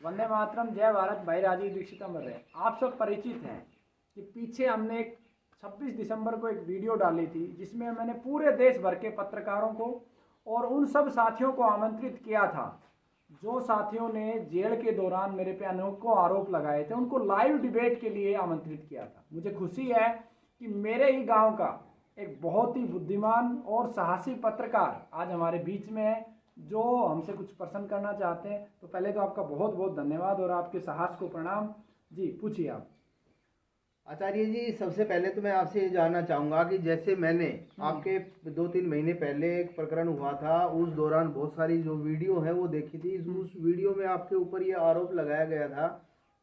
वंदे मातरम, जय भारत। भाई राजीव दीक्षित अमर रहे। आप सब परिचित हैं कि पीछे हमने 26 दिसंबर को एक वीडियो डाली थी जिसमें मैंने पूरे देश भर के पत्रकारों को और उन सब साथियों को आमंत्रित किया था जो साथियों ने जेल के दौरान मेरे पे अनेकों आरोप लगाए थे। उनको लाइव डिबेट के लिए आमंत्रित किया था। मुझे खुशी है कि मेरे ही गांव का एक बहुत ही बुद्धिमान और साहसी पत्रकार आज हमारे बीच में है जो हमसे कुछ प्रश्न करना चाहते हैं। तो पहले तो आपका बहुत बहुत धन्यवाद और आपके साहस को प्रणाम। जी पूछिए आप। आचार्य जी, सबसे पहले तो मैं आपसे ये जानना चाहूँगा कि जैसे मैंने आपके 2-3 महीने पहले एक प्रकरण हुआ था, उस दौरान बहुत सारी जो वीडियो है वो देखी थी। उस वीडियो में आपके ऊपर ये आरोप लगाया गया था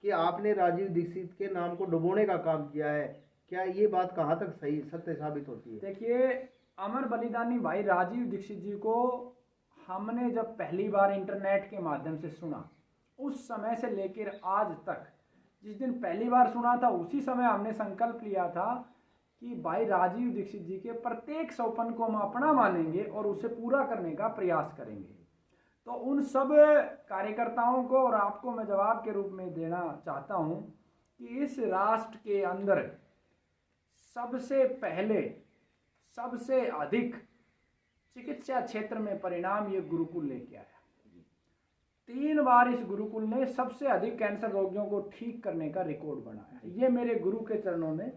कि आपने राजीव दीक्षित के नाम को डुबोने का काम किया है। क्या ये बात कहाँ तक सही सत्य साबित होती है? देखिए, अमर बलिदानी भाई राजीव दीक्षित जी को हमने जब पहली बार इंटरनेट के माध्यम से सुना, उस समय से लेकर आज तक, जिस दिन पहली बार सुना था उसी समय हमने संकल्प लिया था कि भाई राजीव दीक्षित जी के प्रत्येक सौपन को हम अपना मानेंगे और उसे पूरा करने का प्रयास करेंगे। तो उन सब कार्यकर्ताओं को और आपको मैं जवाब के रूप में देना चाहता हूं कि इस राष्ट्र के अंदर सबसे पहले सबसे अधिक चिकित्सा क्षेत्र में परिणाम ये गुरुकुल लेके आया। 3 बार इस गुरुकुल ने सबसे अधिक कैंसर रोगियों को ठीक करने का रिकॉर्ड बनाया। ये मेरे गुरु के चरणों में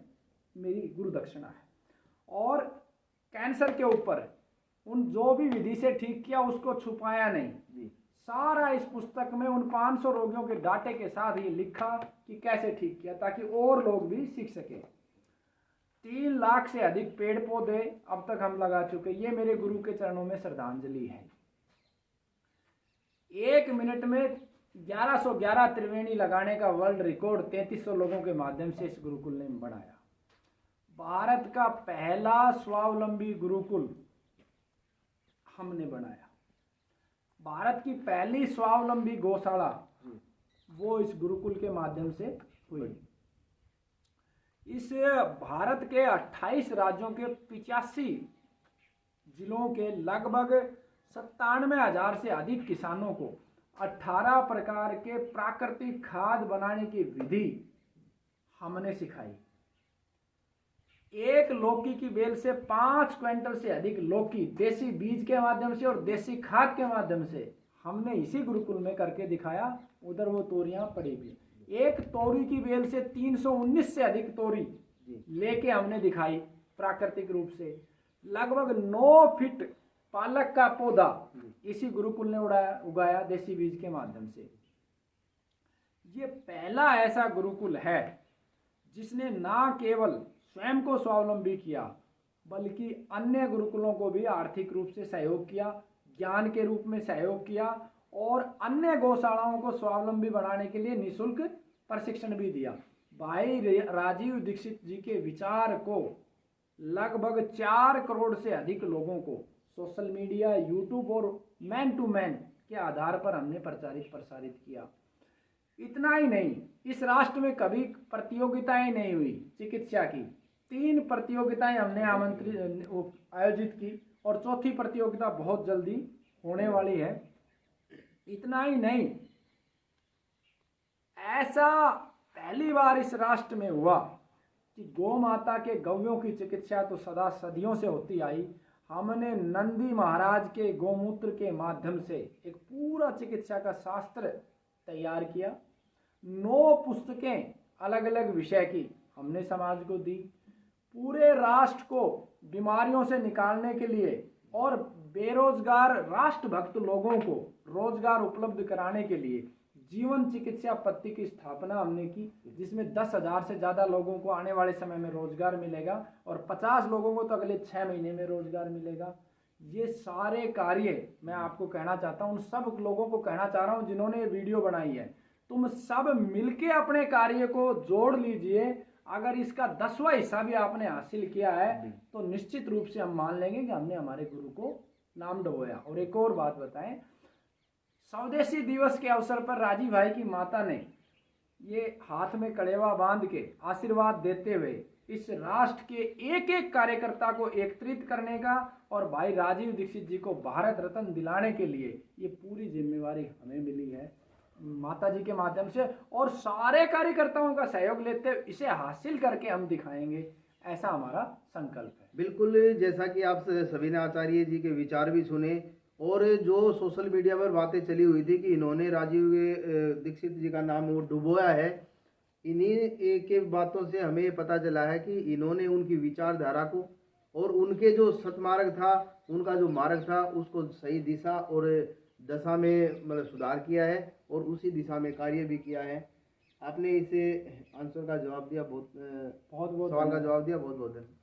मेरी गुरु दक्षिणा है। और कैंसर के ऊपर उन जो भी विधि से ठीक किया उसको छुपाया नहीं। सारा इस पुस्तक में उन 500 रोगियों के डाटे के साथ ये लिखा कि कैसे ठीक किया, ताकि और लोग भी सीख सके। 3 लाख से अधिक पेड़ पौधे अब तक हम लगा चुके। ये मेरे गुरु के चरणों में श्रद्धांजलि है। 1 मिनट में 1111 त्रिवेणी लगाने का वर्ल्ड रिकॉर्ड 3300 लोगों के माध्यम से इस गुरुकुल ने बनाया। भारत का पहला स्वावलंबी गुरुकुल हमने बनाया। भारत की पहली स्वावलंबी गौशाला वो इस गुरुकुल के माध्यम से हुई। इस भारत के 28 राज्यों के 85 जिलों के लगभग 97,000 से अधिक किसानों को 18 प्रकार के प्राकृतिक खाद बनाने की विधि हमने सिखाई। एक लौकी की बेल से 5 क्विंटल से अधिक लौकी देसी बीज के माध्यम से और देसी खाद के माध्यम से हमने इसी गुरुकुल में करके दिखाया। उधर वो तोरियां पड़ी भी। एक तोरी की बेल से 319 से अधिक तोरी लेके हमने दिखाई प्राकृतिक रूप से। लगभग 9 फीट पालक का पौधा इसी गुरुकुल ने उगाया देसी बीज के माध्यम से। ये पहला ऐसा गुरुकुल है जिसने ना केवल स्वयं को स्वावलंबी किया बल्कि अन्य गुरुकुलों को भी आर्थिक रूप से सहयोग किया, ज्ञान के रूप में सहयोग किया और अन्य गौशालाओं को स्वावलंबी बनाने के लिए निःशुल्क प्रशिक्षण भी दिया। भाई राजीव दीक्षित जी के विचार को लगभग 4 करोड़ से अधिक लोगों को सोशल मीडिया, यूट्यूब और मैन टू मैन के आधार पर हमने प्रसारित किया। इतना ही नहीं, इस राष्ट्र में कभी प्रतियोगिताएं नहीं हुई चिकित्सा की। 3 प्रतियोगिताएं हमने आयोजित की और चौथी प्रतियोगिता बहुत जल्दी होने वाली है। इतना ही नहीं, ऐसा पहली बार इस राष्ट्र में हुआ कि गौ माता के गौयों की चिकित्सा तो सदा सदियों से होती आई। हमने नंदी महाराज के गौमूत्र के माध्यम से एक पूरा चिकित्सा का शास्त्र तैयार किया। 9 पुस्तकें अलग अलग विषय की हमने समाज को दी। पूरे राष्ट्र को बीमारियों से निकालने के लिए और बेरोजगार राष्ट्रभक्त लोगों को रोजगार उपलब्ध कराने के लिए जीवन चिकित्सा पद्धति की स्थापना हमने की, जिसमें 10,000 से ज़्यादा लोगों को आने वाले समय में रोजगार मिलेगा और 50 लोगों को तो अगले 6 महीने में रोजगार मिलेगा। ये सारे कार्य मैं आपको कहना चाहता हूँ, उन सब लोगों को कहना चाह रहा हूँ जिन्होंने ये वीडियो बनाई है, तुम सब मिलके अपने कार्य को जोड़ लीजिए। अगर इसका 10वां हिस्सा भी आपने हासिल किया है तो निश्चित रूप से हम मान लेंगे कि हमने हमारे गुरु को नाम डुबोया। और एक और बात बताएं, स्वदेशी दिवस के अवसर पर राजीव भाई की माता ने ये हाथ में कड़ेवा बांध के आशीर्वाद देते हुए इस राष्ट्र के एक एक कार्यकर्ता को एकत्रित करने का और भाई राजीव दीक्षित जी को भारत रत्न दिलाने के लिए ये पूरी जिम्मेवारी हमें मिली है। माता जी के माध्यम से और सारे कार्यकर्ताओं का सहयोग लेते हुए इसे हासिल करके हम दिखाएंगे, ऐसा हमारा संकल्प है। बिल्कुल, जैसा कि आप सभी ने आचार्य जी के विचार भी सुने और जो सोशल मीडिया पर बातें चली हुई थी कि इन्होंने राजीव दीक्षित जी का नाम वो डुबोया है, इन्हीं के बातों से हमें ये पता चला है कि इन्होंने उनकी विचारधारा को और उनके जो सतमार्ग था, उनका जो मार्ग था, उसको सही दिशा और दशा में मतलब सुधार किया है और उसी दिशा में कार्य भी किया है। आपने इसे आंसर का जवाब दिया, बहुत बहुत सवाल का जवाब दिया, बहुत बहुत धन्यवाद।